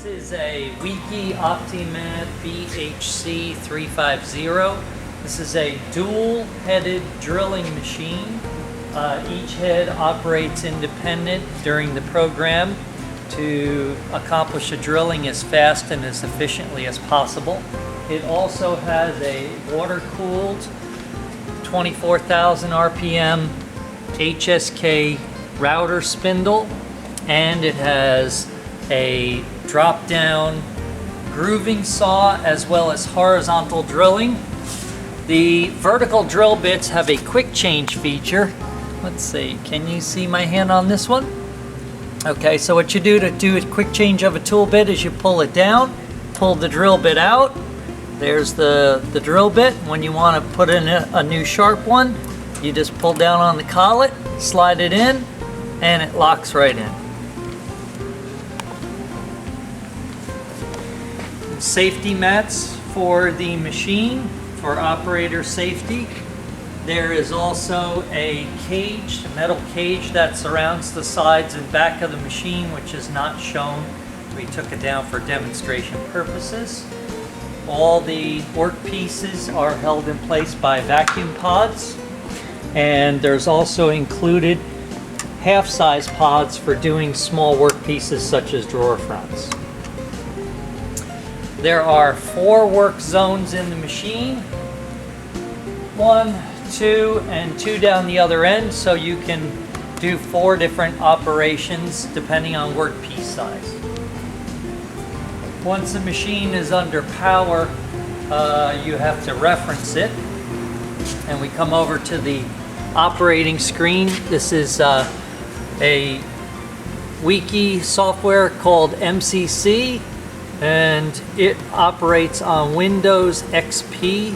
This is a Weeke Optimat BHC-350. This is a dual-headed drilling machine. Each head operates independent during the program to accomplish a drilling as fast and as efficiently as possible. It also has a water-cooled 24,000 RPM HSK router spindle, and it has a drop-down grooving saw as well as horizontal drilling. The vertical drill bits have a quick change feature. Let's see, can you see my hand on this one? Okay, so what you do to do a quick change of a tool bit is you pull it down, pull the drill bit out. There's the drill bit. When you want to put in a new sharp one, you just pull down on the collet, slide it in, and it locks right in. Safety mats for the machine for operator safety. There is also a cage, a metal cage that surrounds the sides and back of the machine, which is not shown. We took it down for demonstration purposes. All the work pieces are held in place by vacuum pods, and there's also included half-size pods for doing small work pieces such as drawer fronts. There are 4 work zones in the machine, 1, 2, and 2 down the other end, so you can do 4 different operations depending on work piece size. Once the machine is under power, you have to reference it, and we come over to the operating screen. This is a Weeke software called MCC, and it operates on Windows XP.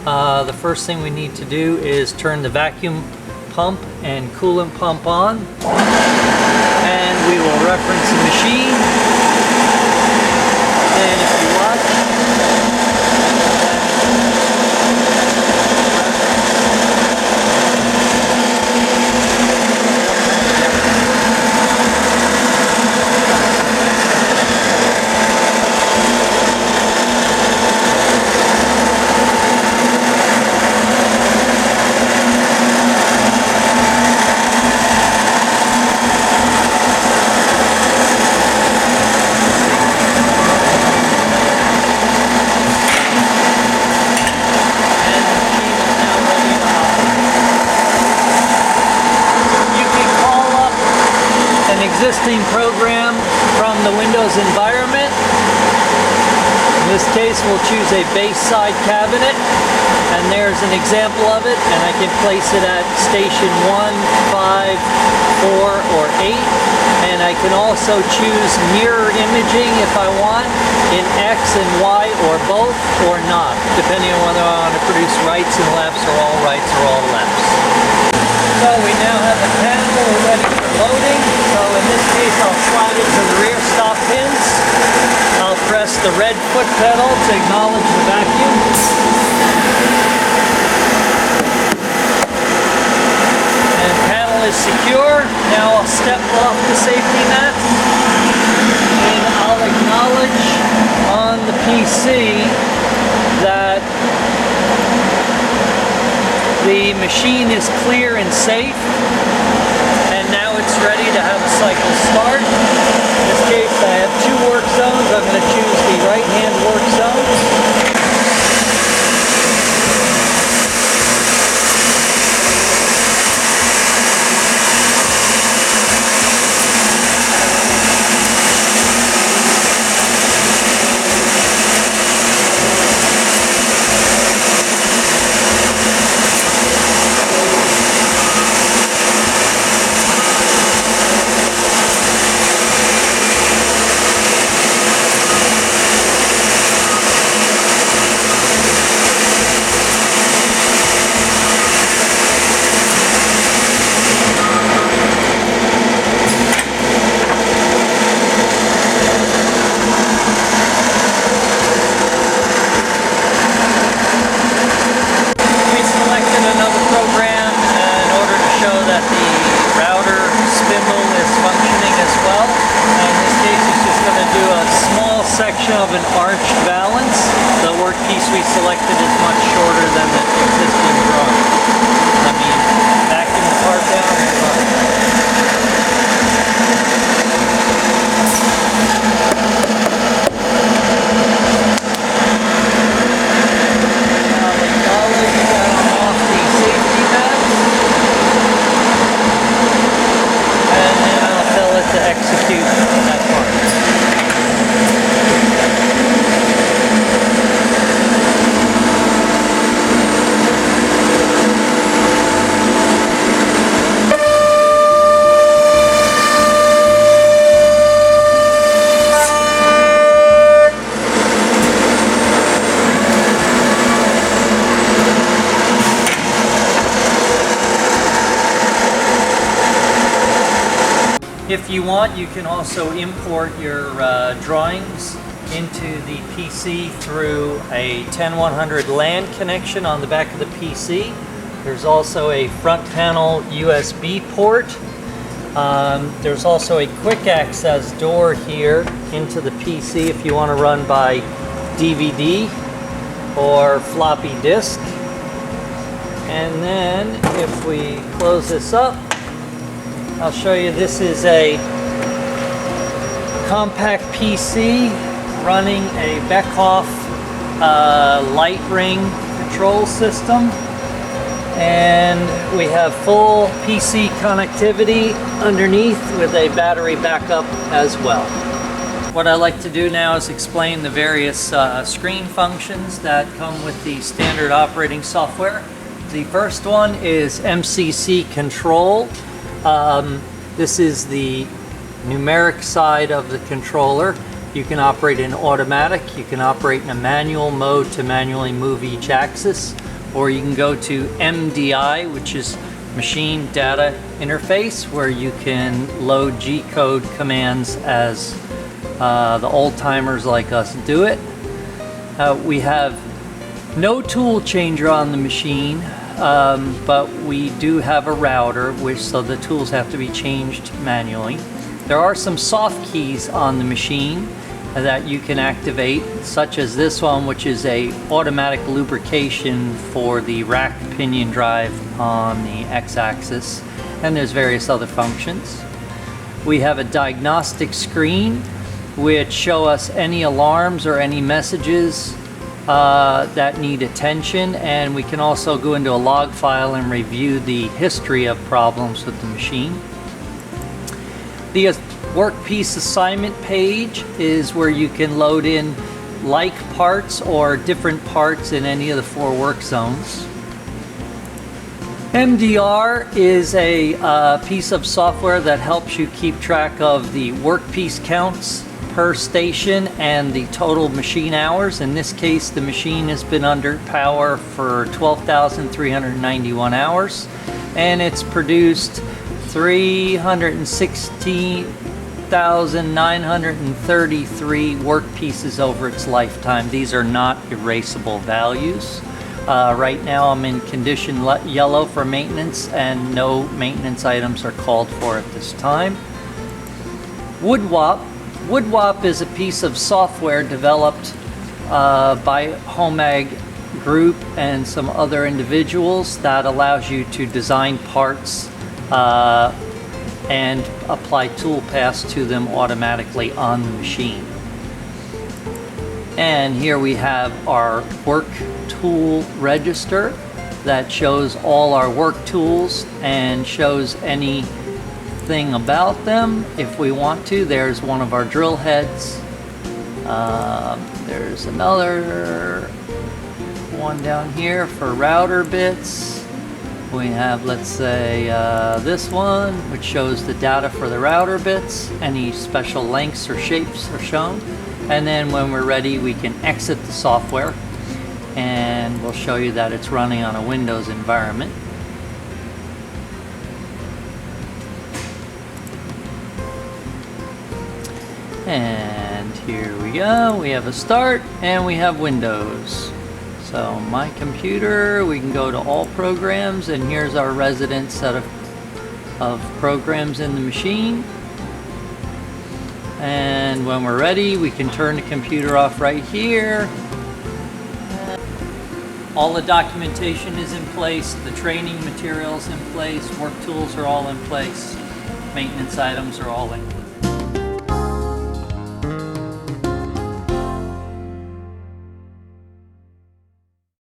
The first thing we need to do is turn the vacuum pump and coolant pump on, and we will reference the machine. And if you watch, existing program from the Windows environment. In this case, we'll choose a base side cabinet, and there's an example of it, and I can place it at station 1, 5, 4, or 8, and I can also choose mirror imaging if I want in X and Y or both or not, depending on whether I want to produce rights and lefts or all rights or all lefts. So we now have the panel ready for loading. So in this case, I'll slide it to the rear stop pins. I'll press the red foot pedal to acknowledge the vacuum. And panel is secure. Now I'll step off the safety mat, and I'll acknowledge on the PC that the machine is clear and safe, and now it's ready to have a cycle start. In this case, I have 2 work zones. I'm going to choose the right-hand work zone. section of an arched valance. The workpiece we selected is much shorter than the existing drawing. Let me vacuum the part down and run. To execute that part. If you want, you can also import your drawings into the PC through a 10100 LAN connection on the back of the PC. There's also a front panel USB port. There's also a quick access door here into the PC if you want to run by DVD or floppy disk. And then if we close this up, I'll show you, this is a compact PC running a Beckhoff light ring control system. And we have full PC connectivity underneath with a battery backup as well. What I like to do now is explain the various screen functions that come with the standard operating software. The first one is MCC control. This is the numeric side of the controller. You can operate in automatic, you can operate in a manual mode to manually move each axis, or you can go to MDI, which is Machine Data Interface, where you can load G-code commands as the old-timers like us do it. We have no tool changer on the machine. But we do have a router, so the tools have to be changed manually. There are some soft keys on the machine that you can activate, such as this one, which is a automatic lubrication for the rack pinion drive on the x-axis, and there's various other functions. We have a diagnostic screen which show us any alarms or any messages that need attention, and we can also go into a log file and review the history of problems with the machine. The workpiece assignment page is where you can load in like parts or different parts in any of the 4 work zones. MDR is a piece of software that helps you keep track of the workpiece counts per station and the total machine hours. In this case, the machine has been under power for 12,391 hours, and it's produced 316,933 work pieces over its lifetime. These are not erasable values. Right now I'm in condition yellow for maintenance, and no maintenance items are called for at this time. WoodWop. WoodWop is a piece of software developed by HomeAg Group and some other individuals that allows you to design parts and apply tool paths to them automatically on the machine. And here we have our work tool register that shows all our work tools and shows anything about them if we want to. There's one of our drill heads. There's another one down here for router bits. We have, let's say, this one, which shows the data for the router bits. Any special lengths or shapes are shown. And then when we're ready, we can exit the software, and we'll show you that it's running on a Windows environment. And here we go. We have a start and we have Windows. So my computer, we can go to all programs, and here's our resident set of programs in the machine. And when we're ready, we can turn the computer off right here. All the documentation is in place, the training materials in place, work tools are all in place, maintenance items are all in place.